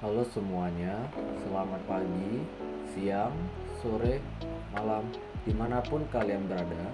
Halo semuanya, selamat pagi, siang, sore, malam, dimanapun kalian berada.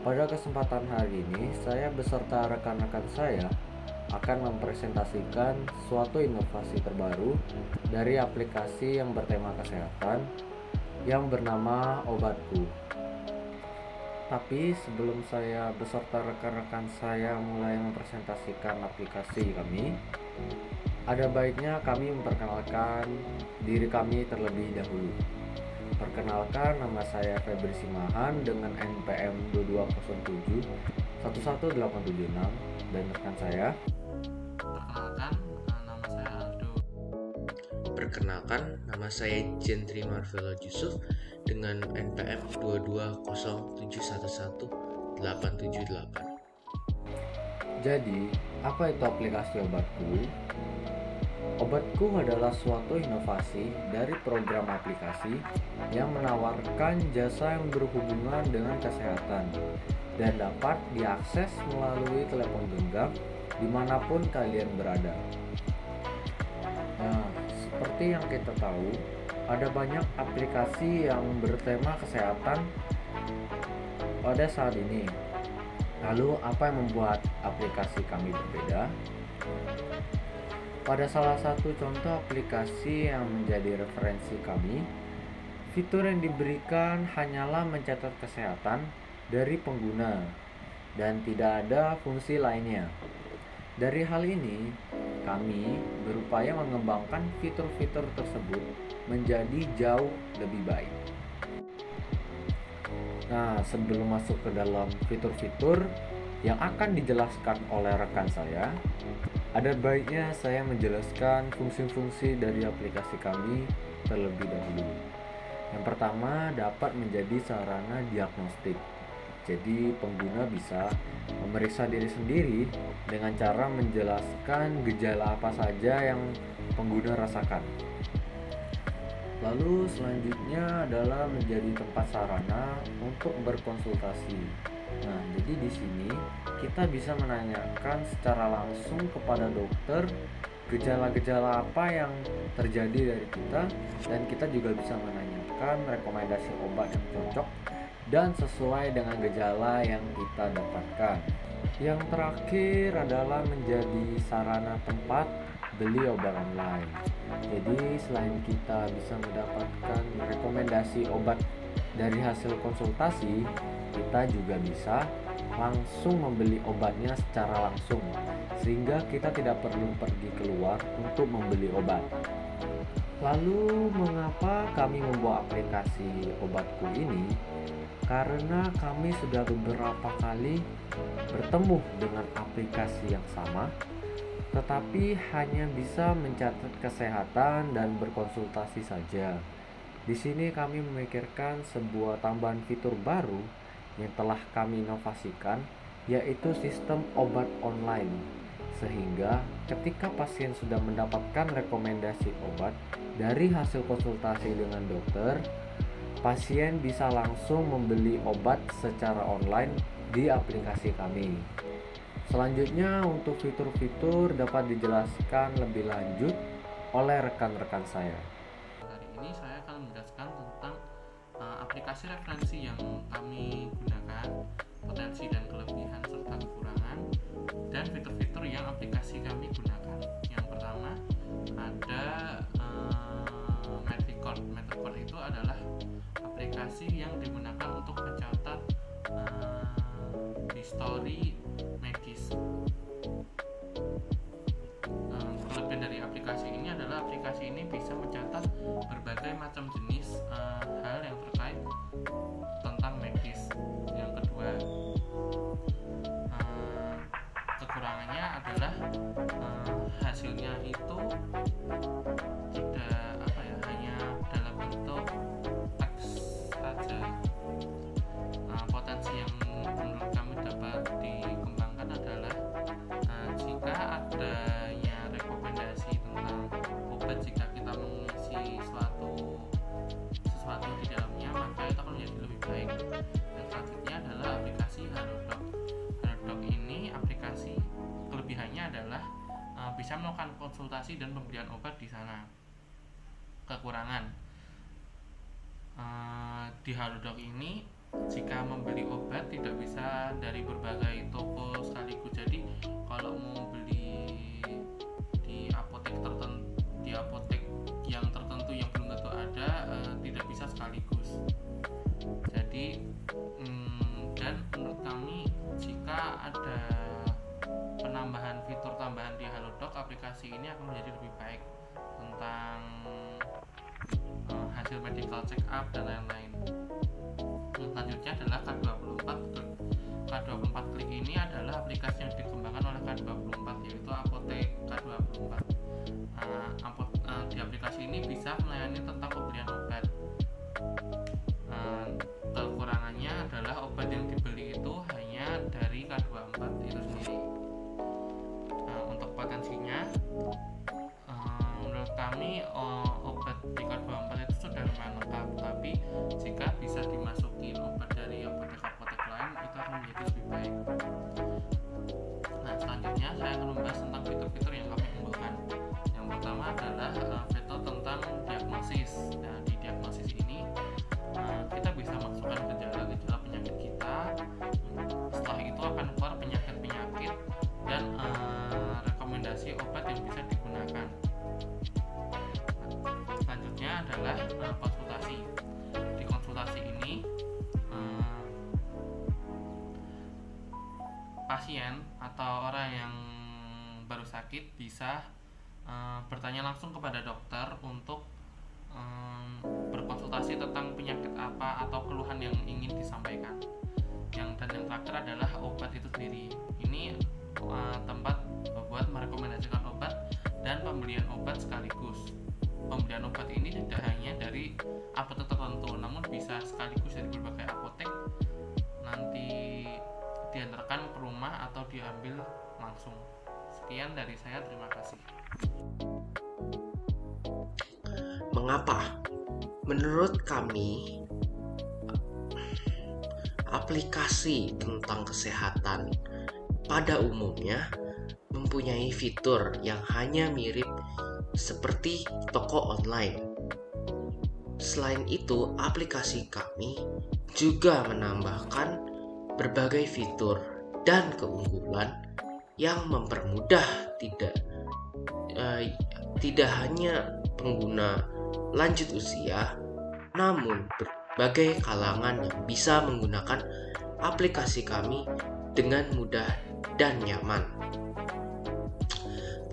Pada kesempatan hari ini, saya beserta rekan-rekan saya akan mempresentasikan suatu inovasi terbaru dari aplikasi yang bertema kesehatan yang bernama Obatku. Tapi sebelum saya beserta rekan-rekan saya mulai mempresentasikan aplikasi kami, ada baiknya kami memperkenalkan diri kami terlebih dahulu. Perkenalkan, nama saya Febri Simahan dengan NPM 2207 11876 dan rekan saya. Perkenalkan, nama saya Jentri Marvelo Yusuf dengan NPM 220711878. Jadi, apa itu aplikasi Obatku? Obatku adalah suatu inovasi dari program aplikasi yang menawarkan jasa yang berhubungan dengan kesehatan dan dapat diakses melalui telepon genggam dimanapun kalian berada. Nah, seperti yang kita tahu, ada banyak aplikasi yang bertema kesehatan pada saat ini. Lalu, apa yang membuat aplikasi kami berbeda? Pada salah satu contoh aplikasi yang menjadi referensi kami, fitur yang diberikan hanyalah mencatat kesehatan dari pengguna dan tidak ada fungsi lainnya. Dari hal ini, kami berupaya mengembangkan fitur-fitur tersebut menjadi jauh lebih baik. Nah, sebelum masuk ke dalam fitur-fitur yang akan dijelaskan oleh rekan saya, ada baiknya saya menjelaskan fungsi-fungsi dari aplikasi kami terlebih dahulu. Yang pertama, dapat menjadi sarana diagnostik. Jadi pengguna bisa memeriksa diri sendiri dengan cara menjelaskan gejala apa saja yang pengguna rasakan. Lalu selanjutnya adalah menjadi tempat sarana untuk berkonsultasi. Nah, jadi di sini kita bisa menanyakan secara langsung kepada dokter gejala-gejala apa yang terjadi dari kita, dan kita juga bisa menanyakan rekomendasi obat yang cocok dan sesuai dengan gejala yang kita dapatkan. Yang terakhir adalah menjadi sarana tempat beli obat online. Jadi selain kita bisa mendapatkan rekomendasi obat dari hasil konsultasi, kita juga bisa langsung membeli obatnya secara langsung, sehingga kita tidak perlu pergi keluar untuk membeli obat. Lalu mengapa kami membuat aplikasi Obatku ini? Karena kami sudah beberapa kali bertemu dengan aplikasi yang sama, tetapi hanya bisa mencatat kesehatan dan berkonsultasi saja. Di sini kami memikirkan sebuah tambahan fitur baru yang telah kami inovasikan, yaitu sistem obat online. Sehingga ketika pasien sudah mendapatkan rekomendasi obat dari hasil konsultasi dengan dokter, pasien bisa langsung membeli obat secara online di aplikasi kami. Selanjutnya, untuk fitur-fitur dapat dijelaskan lebih lanjut oleh rekan-rekan saya. Hari ini saya akan menjelaskan tentang aplikasi referensi yang kami gunakan, potensi dan kelebihan serta kekurangan, dan fitur-fitur yang aplikasi kami gunakan. Yang pertama ada Medrecord. Medrecord itu adalah aplikasi yang digunakan untuk mencatat history medis. Kelebihan dari aplikasi ini adalah aplikasi ini bisa mencatat berbagai macam jenis hal yang terkait tentang medis. Yang kedua, kekurangannya adalah hasilnya itu tidak hanya dalam bentuk teks saja. Potensi yang menurut kami dapat dikembangkan adalah jika adanya rekomendasi tentang obat, jika kita mengisi sesuatu di dalamnya, maka itu akan menjadi lebih baik. Dan selanjutnya adalah aplikasi Halodoc. Halodoc ini aplikasi kelebihannya adalah bisa melakukan konsultasi dan pembelian obat di sana. Kekurangan di Halodoc ini, jika membeli obat tidak bisa dari berbagai toko sekaligus. Jadi kalau mau beli di apotek yang tertentu yang belum tentu ada, tidak bisa sekaligus. Jadi dan menurut kami, jika ada penambahan fitur tambahan di Halodoc, aplikasi ini akan menjadi lebih baik tentang hasil medical check up dan lain-lain. Selanjutnya adalah K24 Klik. K24 Klik ini adalah aplikasi yang dikembangkan oleh K24, yaitu apotek K24. Di aplikasi ini bisa melayani tentang pembelian obat. Kekurangannya adalah obat yang dibeli itu hanya dari K24 itu sendiri. Untuk potensinya, menurut kami obat di K24 itu sudah lumayan lengkap, tapi jika bisa dimasukin obat dari apotek-apotek lain, itu akan menjadi lebih baik. Nah, selanjutnya saya akan membahas tentang fitur-fitur yang kami unggulkan. Yang pertama adalah fitur tentang diagnosis. Nah, di diagnosis ini kita bisa masukkan gejala-gejala penyakit kita. Setelah itu akan keluar penyakit-penyakit dan rekomendasi obat yang bisa digunakan. Selanjutnya adalah konsultasi. Di konsultasi ini pasien atau orang yang baru sakit bisa bertanya langsung kepada dokter untuk berkonsultasi tentang penyakit apa atau keluhan yang ingin disampaikan. Dan yang terakhir adalah obat itu sendiri. Ini tempat buat merekomendasikan obat dan pembelian obat sekaligus. Pembelian obat ini tidak hanya dari apotek tertentu, namun bisa sekaligus dari berbagai apotek, nanti diantarkan ke rumah atau diambil langsung. Sekian dari saya, terima kasih. Mengapa? Menurut kami, aplikasi tentang kesehatan pada umumnya mempunyai fitur yang hanya mirip seperti toko online. Selain itu, aplikasi kami juga menambahkan berbagai fitur dan keunggulan yang mempermudah tidak hanya pengguna lanjut usia, namun berbagai kalangan yang bisa menggunakan aplikasi kami dengan mudah dan nyaman.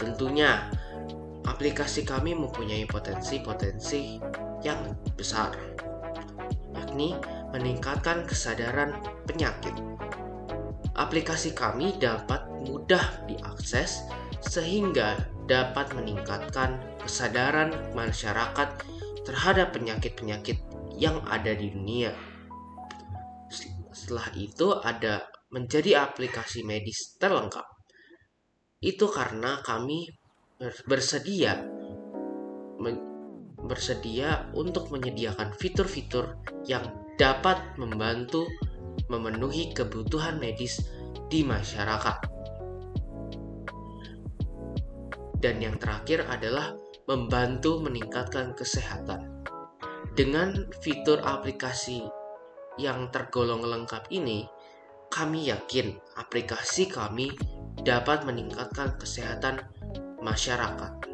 Tentunya, aplikasi kami mempunyai potensi-potensi yang besar, yakni meningkatkan kesadaran penyakit. Aplikasi kami dapat mudah diakses sehingga dapat meningkatkan kesadaran masyarakat terhadap penyakit-penyakit yang ada di dunia. Setelah itu ada menjadi aplikasi medis terlengkap. Itu karena kami bersedia untuk menyediakan fitur-fitur yang dapat membantu memenuhi kebutuhan medis di masyarakat. Dan yang terakhir adalah membantu meningkatkan kesehatan. Dengan fitur aplikasi yang tergolong lengkap ini, kami yakin aplikasi kami dapat meningkatkan kesehatan masyarakat.